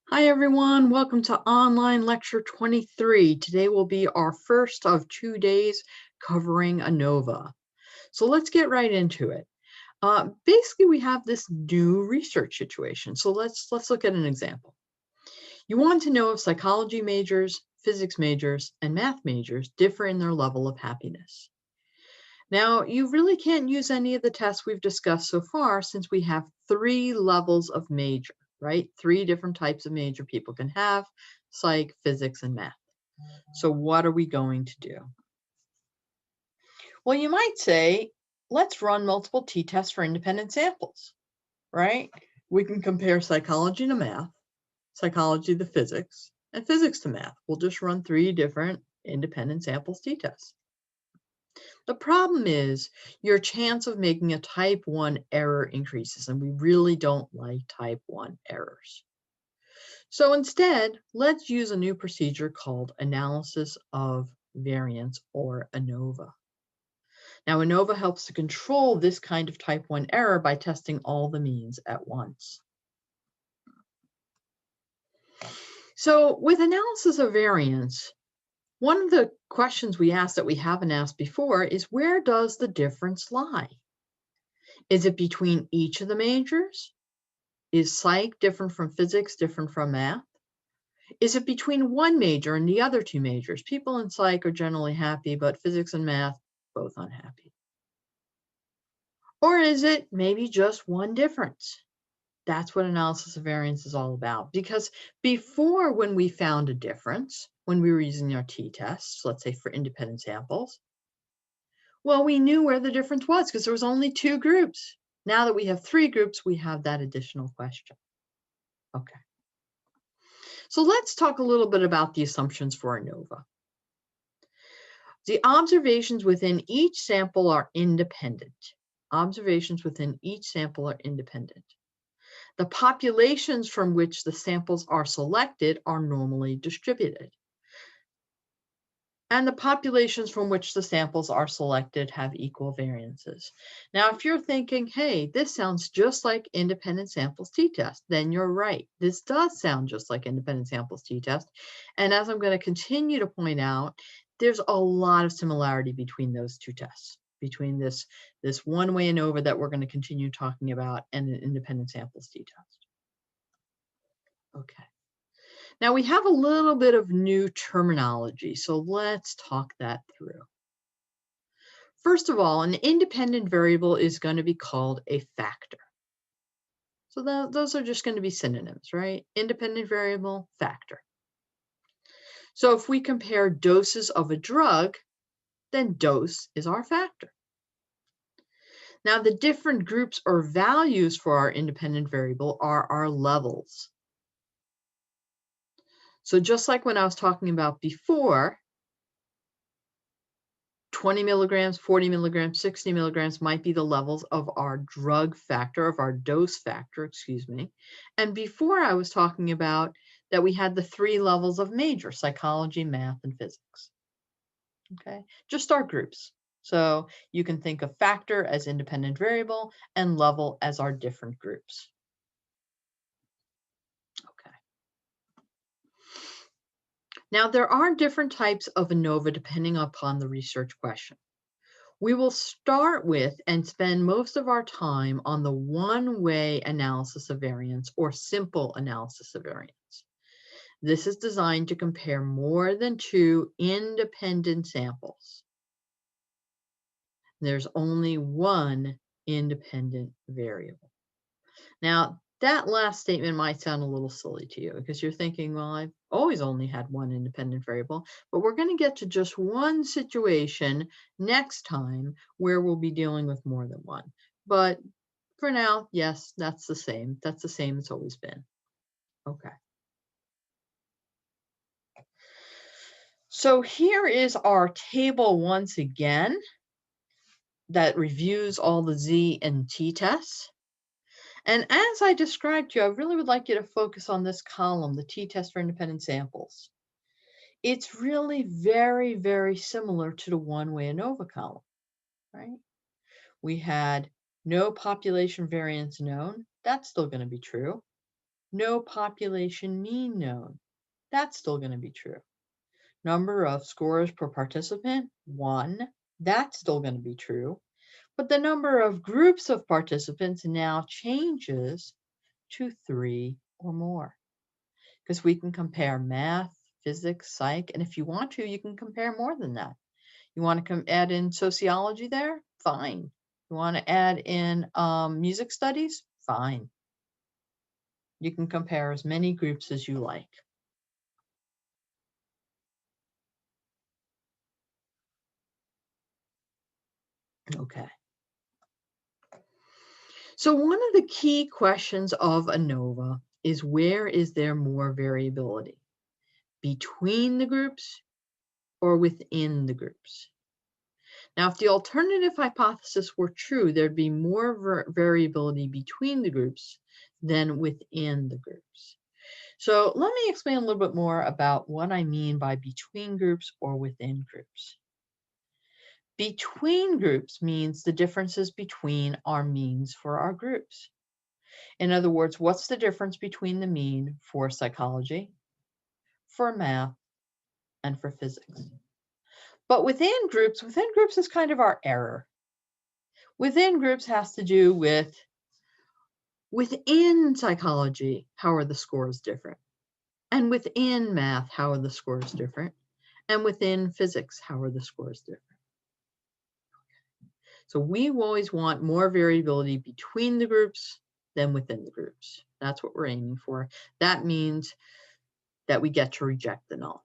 Hi everyone, welcome to online lecture 23. Today will be our first of 2 days covering ANOVA. So let's get right into it. Basically, we have this new research situation. So let's look at an example. You want to know if psychology majors, physics majors, and math majors differ in their level of happiness. Now, you really can't use any of the tests we've discussed so far since we have 3 levels of major, right? 3 different types of major people can have: psych, physics, and math. So what are we going to do? Well, you might say, let's run multiple t-tests for independent samples, right? We can compare psychology to math, psychology to physics, and physics to math. We'll just run 3 different independent samples t-tests. The problem is your chance of making a type 1 error increases, and we really don't like type 1 errors. So instead, let's use a new procedure called analysis of variance, or ANOVA. Now, ANOVA helps to control this kind of type 1 error by testing all the means at once. So with analysis of variance, one of the questions we ask that we haven't asked before is, where does the difference lie? Is it between each of the majors? Is psych different from physics, different from math? Is it between one major and the other 2 majors? People in psych are generally happy, but physics and math, both unhappy. Or is it maybe just one difference? That's what analysis of variance is all about. Because before, when we found a difference, when we were using our t-tests, let's say for independent samples, well, we knew where the difference was because there was only 2 groups. Now that we have 3 groups, we have that additional question. Okay. So let's talk a little bit about the assumptions for ANOVA. The observations within each sample are independent. Observations within each sample are independent. The populations from which the samples are selected are normally distributed. And the populations from which the samples are selected have equal variances. Now, if you're thinking, hey, this sounds just like independent samples t-test, then you're right. This does sound just like independent samples t-test. And as I'm going to continue to point out, there's a lot of similarity between those 2 tests, between this one-way ANOVA that we're going to continue talking about and an independent samples t-test. Okay. Now we have a little bit of new terminology, so let's talk that through. First of all, an independent variable is going to be called a factor. So those are just going to be synonyms, right? Independent variable, factor. So if we compare doses of a drug, then dose is our factor. Now the different groups or values for our independent variable are our levels. So just like when I was talking about before, 20 milligrams, 40 milligrams, 60 milligrams might be the levels of our drug factor, of our dose factor, excuse me. And before I was talking about that we had the 3 levels of major: psychology, math, and physics. Okay, just our groups. So you can think of factor as independent variable and level as our different groups. Okay. Now, there are different types of ANOVA depending upon the research question. We will start with and spend most of our time on the one-way analysis of variance, or simple analysis of variance. This is designed to compare more than 2 independent samples. There's only one independent variable. Now, that last statement might sound a little silly to you because you're thinking, well, I've always only had one independent variable, but we're going to get to just one situation next time where we'll be dealing with more than one. But for now, yes, that's the same. That's the same it's always been. Okay. So here is our table once again that reviews all the Z and T tests. And as I described to you, I really would like you to focus on this column, the t-test for independent samples. It's really very, very similar to the one-way ANOVA column, right? We had no population variance known. That's still going to be true. No population mean known. That's still going to be true. Number of scores per participant, 1. That's still going to be true. But the number of groups of participants now changes to 3 or more. Because we can compare math, physics, psych, and if you want to, you can compare more than that. You want to add in sociology there? Fine. You want to add in music studies? Fine. You can compare as many groups as you like. Okay. So one of the key questions of ANOVA is, where is there more variability? Between the groups or within the groups? Now, if the alternative hypothesis were true, there'd be more variability between the groups than within the groups. So let me explain a little bit more about what I mean by between groups or within groups. Between groups means the differences between our means for our groups. In other words, what's the difference between the mean for psychology, for math, and for physics? But within groups is kind of our error. Within groups has to do with, within psychology, how are the scores different? And within math, how are the scores different? And within physics, how are the scores different? So we always want more variability between the groups than within the groups. That's what we're aiming for. That means that we get to reject the null.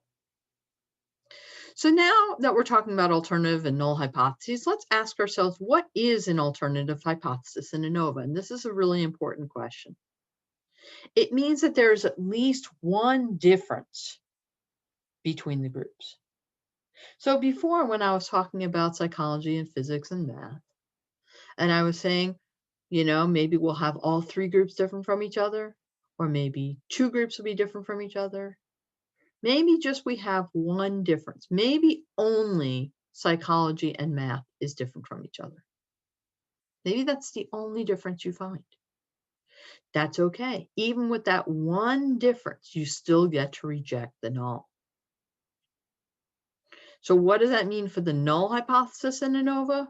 So now that we're talking about alternative and null hypotheses, let's ask ourselves, what is an alternative hypothesis in ANOVA? And this is a really important question. It means that there's at least one difference between the groups. So before, when I was talking about psychology and physics and math, and I was saying, you know, maybe we'll have all 3 groups different from each other, or maybe 2 groups will be different from each other. Maybe just we have one difference. Maybe only psychology and math is different from each other. Maybe that's the only difference you find. That's okay. Even with that one difference, you still get to reject the null. So what does that mean for the null hypothesis in ANOVA?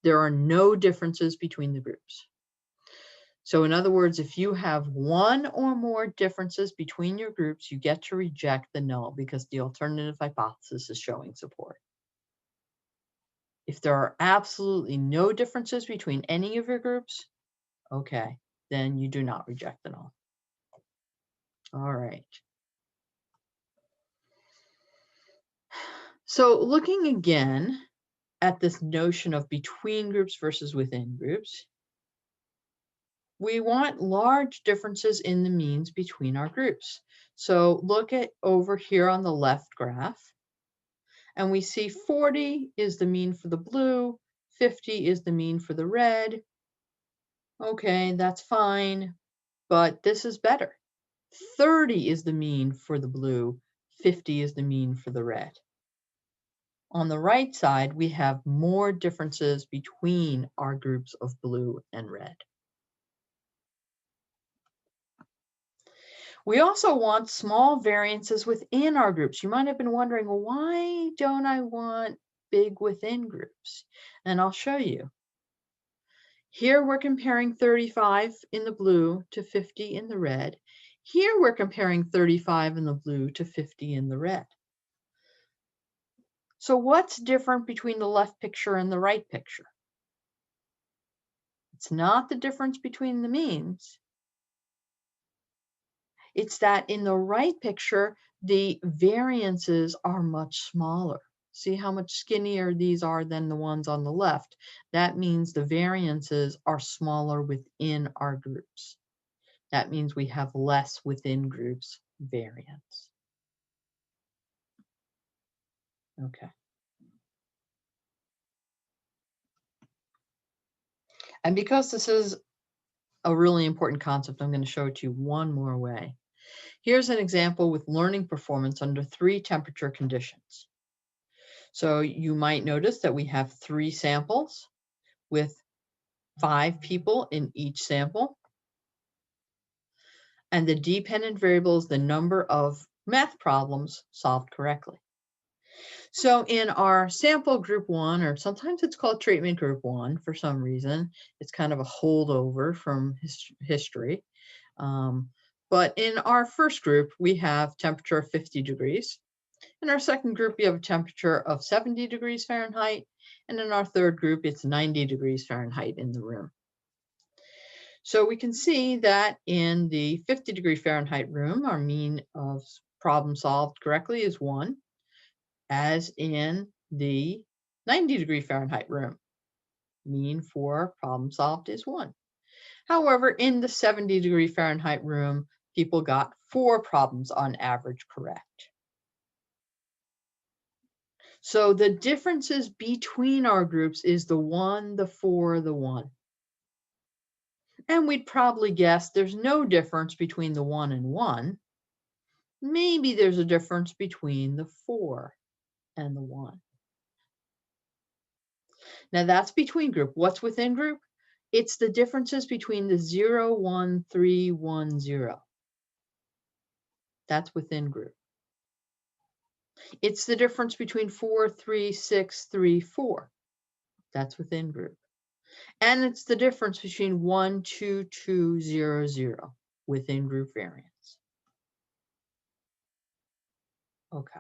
There are no differences between the groups. So in other words, if you have one or more differences between your groups, you get to reject the null because the alternative hypothesis is showing support. If there are absolutely no differences between any of your groups, okay, then you do not reject the null. All right. So looking again at this notion of between groups versus within groups, we want large differences in the means between our groups. So look at over here on the left graph, and we see 40 is the mean for the blue, 50 is the mean for the red. Okay, that's fine, but this is better. 30 is the mean for the blue, 50 is the mean for the red. On the right side, we have more differences between our groups of blue and red. We also want small variances within our groups. You might have been wondering, well, why don't I want big within groups? And I'll show you. Here we're comparing 35 in the blue to 50 in the red. Here we're comparing 35 in the blue to 50 in the red. So what's different between the left picture and the right picture? It's not the difference between the means. It's that in the right picture, the variances are much smaller. See how much skinnier these are than the ones on the left? That means the variances are smaller within our groups. That means we have less within groups variance. Okay. And because this is a really important concept, I'm going to show it to you one more way. Here's an example with learning performance under 3 temperature conditions. So you might notice that we have 3 samples with 5 people in each sample. And the dependent variable is the number of math problems solved correctly. So in our sample group 1, or sometimes it's called treatment group 1 for some reason, it's kind of a holdover from history. But in our first group, we have temperature of 50 degrees. In our second group, we have a temperature of 70 degrees Fahrenheit. And in our third group, it's 90 degrees Fahrenheit in the room. So we can see that in the 50 degree Fahrenheit room, our mean of problem solved correctly is 1, as in the 90 degree Fahrenheit room, mean for problem solved is 1. However, in the 70 degree Fahrenheit room, people got 4 problems on average correct. So the differences between our groups is the 1, the 4, the 1. And we'd probably guess there's no difference between the 1 and 1. Maybe there's a difference between the 4 and the 1. Now that's between group. What's within group? It's the differences between the 0, 1, 3, 1, 0. That's within group. It's the difference between 4, 3, 6, 3, 4. That's within group. And it's the difference between 1, 2, 2, 0, 0 within group variance. Okay.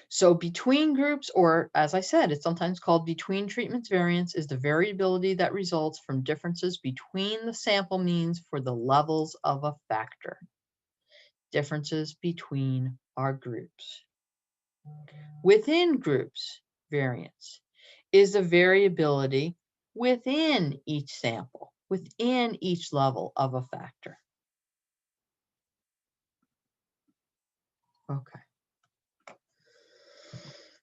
So between groups, or as I said, it's sometimes called between treatments variance, is the variability that results from differences between the sample means for the levels of a factor. Differences between our groups. Within groups variance is the variability within each sample, within each level of a factor. Okay.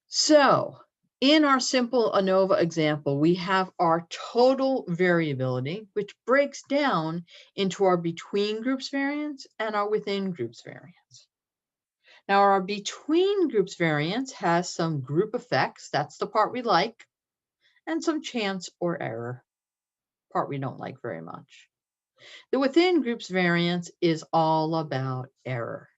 So in our simple ANOVA example, we have our total variability, which breaks down into our between groups variance and our within groups variance. Now our between groups variance has some group effects, that's the part we like, and some chance or error, part we don't like very much. The within groups variance is all about error.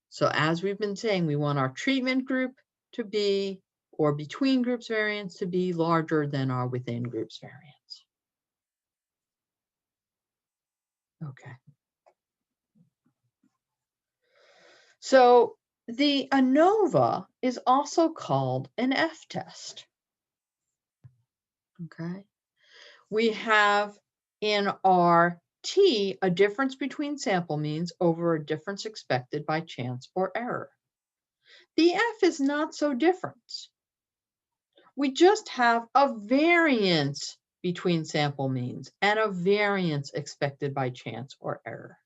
So as we've been saying, we want our treatment group to be, or between groups variance to be larger than our within groups variance. Okay. So the ANOVA is also called an F-test. Okay. We have in our T a difference between sample means over a difference expected by chance or error. The F is not so different. We just have a variance between sample means and a variance expected by chance or error.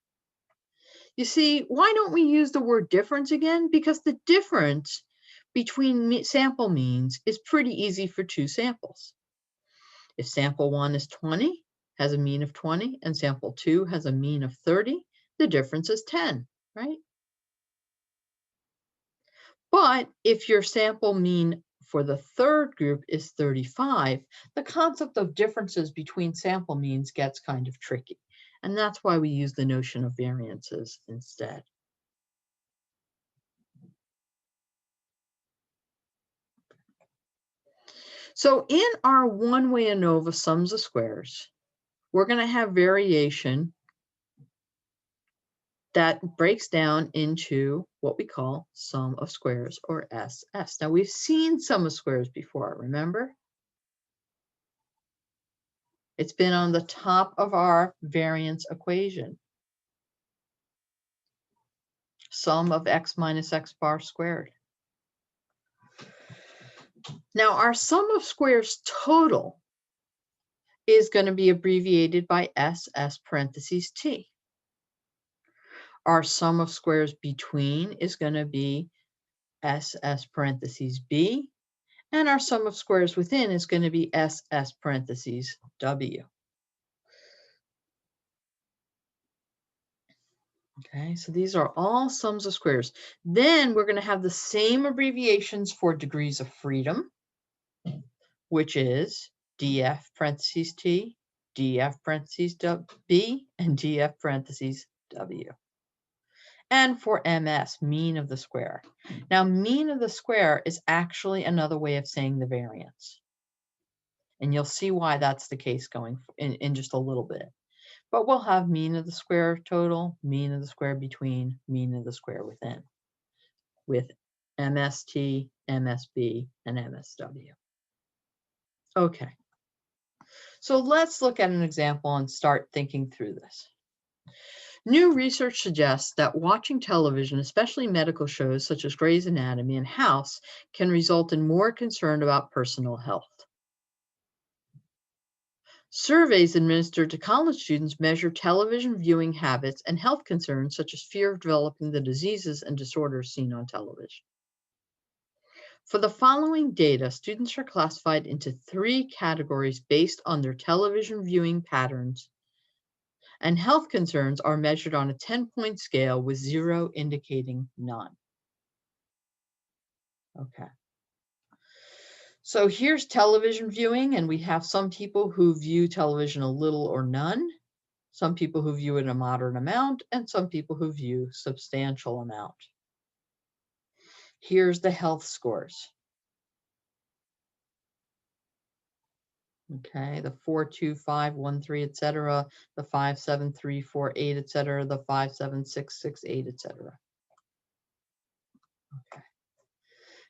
You see, why don't we use the word difference again? Because the difference between sample means is pretty easy for two samples. If sample 1 is 20, has a mean of 20, and sample 2 has a mean of 30, the difference is 10, right? But if your sample mean for the third group is 35, the concept of differences between sample means gets kind of tricky. And that's why we use the notion of variances instead. So in our one-way ANOVA sums of squares, we're going to have variation that breaks down into what we call sum of squares, or SS. Now we've seen sum of squares before, remember? It's been on the top of our variance equation. Sum of x minus x bar squared. Now our sum of squares total is going to be abbreviated by SS parentheses T. Our sum of squares between is going to be SS parentheses B, and our sum of squares within is going to be SS parentheses W. Okay, so these are all sums of squares. Then we're going to have the same abbreviations for degrees of freedom, which is df parentheses t, df parentheses b, and df parentheses w. And for ms, mean of the square. Now, mean of the square is actually another way of saying the variance. And you'll see why that's the case going in just a little bit. But we'll have mean of the square total, mean of the square between, mean of the square within, with MST, MSB, and MSW. Okay, so let's look at an example and start thinking through this. New research suggests that watching television, especially medical shows such as Grey's Anatomy and House, can result in more concern about personal health. Surveys administered to college students measure television viewing habits and health concerns such as fear of developing the diseases and disorders seen on television. For the following data, students are classified into 3 categories based on their television viewing patterns, and health concerns are measured on a 10-point scale with 0 indicating none. Okay. So here's television viewing, and we have some people who view television a little or none, some people who view it a moderate amount, and some people who view substantial amount. Here's the health scores. Okay, the 4, 2, 5, 1, 3, etc., the 5, 7, 3, 4, 8, etc., the 5, 7, 6, 6, 8, etc. Okay.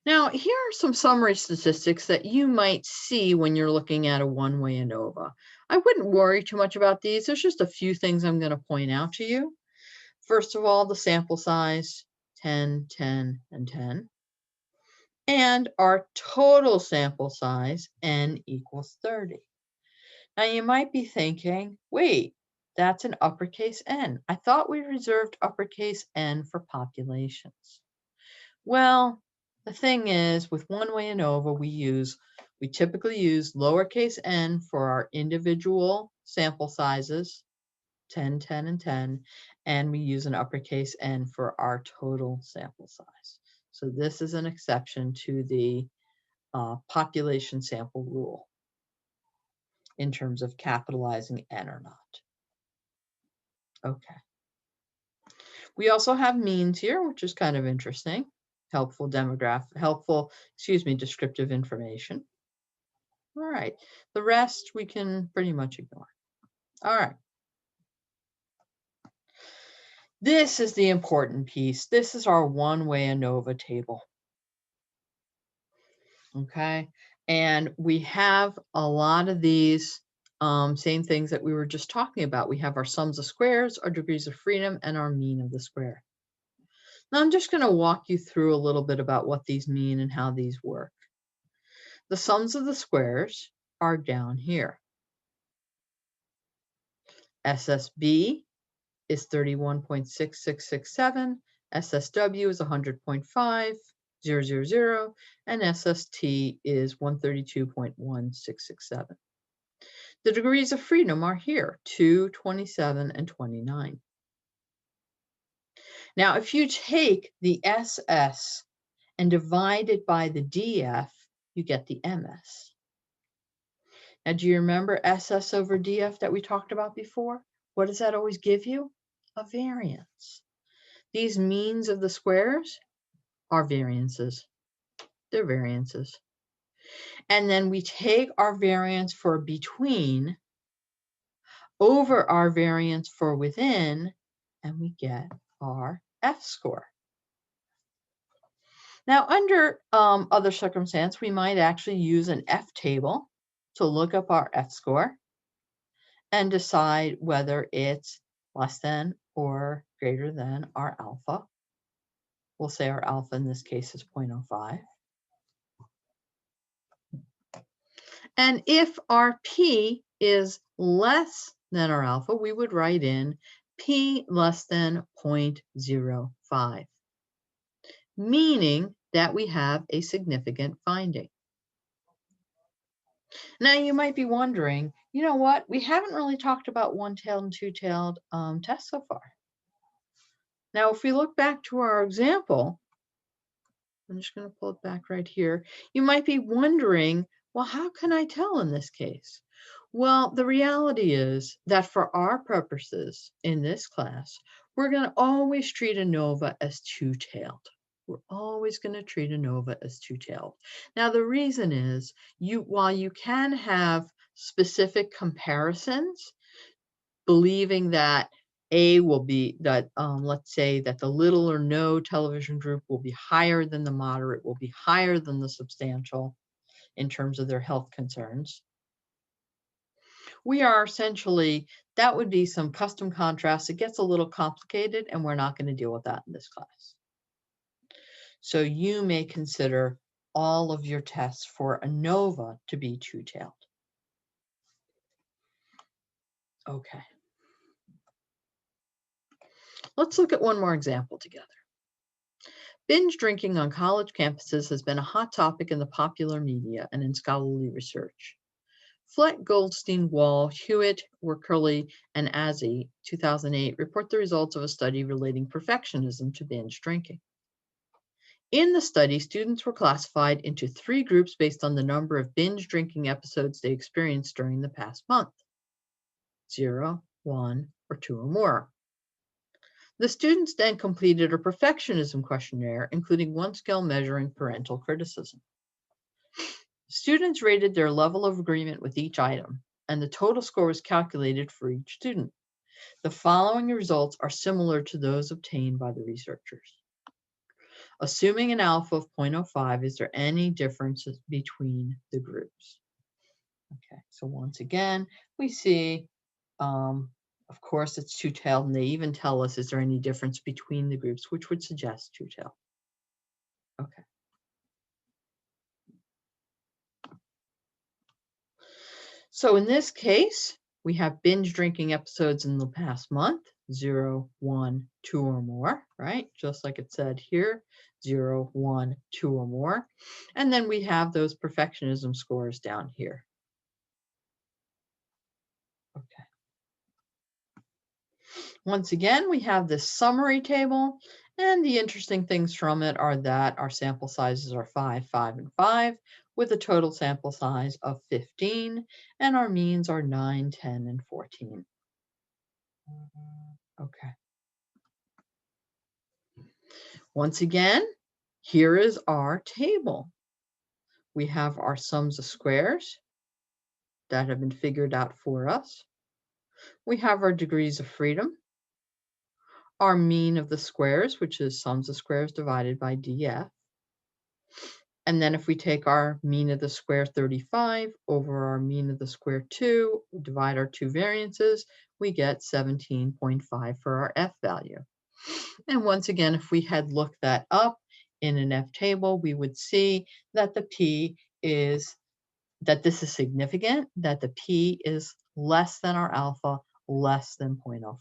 Now, here are some summary statistics that you might see when you're looking at a one-way ANOVA. I wouldn't worry too much about these. There's just a few things I'm going to point out to you. First of all, the sample size, 10, 10, and 10. And our total sample size, n equals 30. Now you might be thinking, wait, that's an uppercase N. I thought we reserved uppercase N for populations. Well, the thing is, with one-way ANOVA, we typically use lowercase n for our individual sample sizes, 10, 10, and 10, and we use an uppercase N for our total sample size. So this is an exception to the population sample rule in terms of capitalizing N or not. Okay. We also have means here, which is kind of interesting. Helpful descriptive information. All right. The rest we can pretty much ignore. All right. This is the important piece. This is our one-way ANOVA table. Okay. And we have a lot of these same things that we were just talking about. We have our sums of squares, our degrees of freedom, and our mean of the square. Now I'm just going to walk you through a little bit about what these mean and how these work. The sums of the squares are down here. SSB is 31.6667, SSW is 100.5000, and SST is 132.1667. The degrees of freedom are here, 2, 27, and 29. Now, if you take the SS and divide it by the DF, you get the MS. Now, do you remember SS over DF that we talked about before? What does that always give you? A variance. These means of the squares are variances. They're variances. And then we take our variance for between over our variance for within, and we get our F score. Now, under other circumstance, we might actually use an F table to look up our F score and decide whether it's less than or greater than our alpha. We'll say our alpha in this case is 0.05. And if our P is less than our alpha, we would write in P less than 0.05, meaning that we have a significant finding. Now you might be wondering, you know what? We haven't really talked about one-tailed and two-tailed tests so far. Now, if we look back to our example, I'm just going to pull it back right here. You might be wondering, Well, how can I tell in this case? Well, the reality is that for our purposes in this class, we're going to always treat ANOVA as two-tailed. We're always going to treat ANOVA as two-tailed. Now, the reason is while you can have specific comparisons, believing that let's say that the little or no television group will be higher than the moderate, will be higher than the substantial in terms of their health concerns. We are essentially, that would be some custom contrast. It gets a little complicated, and we're not going to deal with that in this class. So you may consider all of your tests for ANOVA to be two-tailed. Okay. Let's look at one more example together. Binge drinking on college campuses has been a hot topic in the popular media and in scholarly research. Fleck, Goldstein, Wall, Hewitt, Workerly, and Azzi, 2008, report the results of a study relating perfectionism to binge drinking. In the study, students were classified into 3 groups based on the number of binge drinking episodes they experienced during the past month: 0, 1, or 2 or more. The students then completed a perfectionism questionnaire, including one skill measuring parental criticism. Students rated their level of agreement with each item, and the total score was calculated for each student. The following results are similar to those obtained by the researchers. Assuming an alpha of 0.05, is there any differences between the groups? Okay, so once again, we see, of course, it's two-tailed, and they even tell us, is there any difference between the groups, which would suggest two-tailed. Okay. So in this case, we have binge drinking episodes in the past month, 0, 1, 2 or more, right? Just like it said here, 0, 1, 2 or more. And then we have those perfectionism scores down here. Okay. Once again, we have this summary table, and the interesting things from it are that our sample sizes are 5, 5, and 5, with a total sample size of 15, and our means are 9, 10, and 14. Okay. Once again, here is our table. We have our sums of squares that have been figured out for us. We have our degrees of freedom, our mean of the squares, which is sums of squares divided by df. And then if we take our mean of the square 35 over our mean of the square 2, divide our two variances, we get 17.5 for our F value. And once again, if we had looked that up in an F table, we would see that the P is, that this is significant, that the P is less than our alpha, less than 0.05.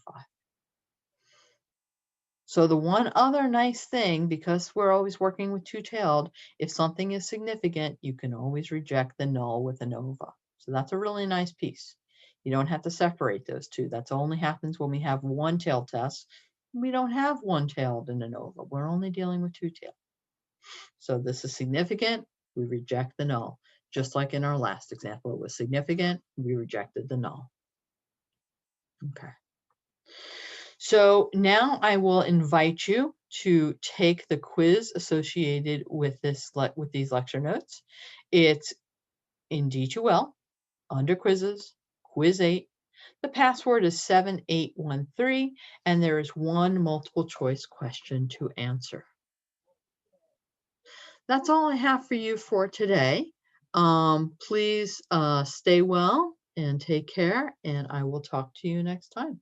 So the one other nice thing, because we're always working with two-tailed, if something is significant, you can always reject the null with ANOVA. So that's a really nice piece. You don't have to separate those two. That only happens when we have one-tailed tests. We don't have one-tailed in ANOVA. We're only dealing with two-tailed. So this is significant, we reject the null. Just like in our last example, it was significant, we rejected the null. Okay. So now I will invite you to take the quiz associated with these lecture notes. It's in D2L, under quizzes, quiz 8. The password is 7813, and there is one multiple choice question to answer. That's all I have for you for today. Please stay well and take care, and I will talk to you next time.